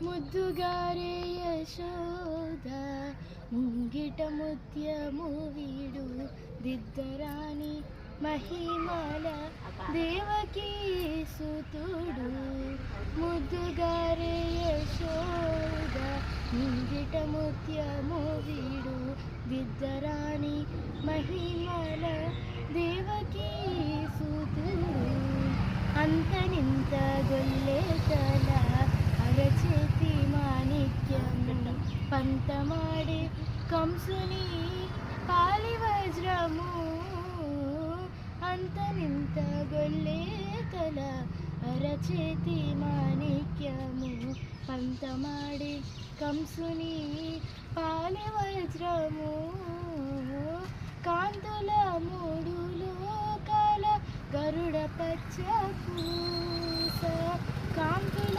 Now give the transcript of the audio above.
ముద్దుగారే యశోద ముంగిట ముత్యము వీడు దిద్దరాని మహిమల దేవకీ సుతుడు. ముద్దుగారే యశోద ముంగిట ముత్యము వీడు దిద్దరాని మహిమల దేవకీ సుతుడు. అంతనింత గొల్లెతల అరచేతి మాణిక్యము పంతమాడే కంసుని పాలి వజ్రము. అంతనింత గొల్లెతల అరచేతి మాణిక్యము పంతమాడే కంసుని పాలి వజ్రము. కాంతుల మూడు లోకాల గరుడ పచ్చ పూస కాంతుల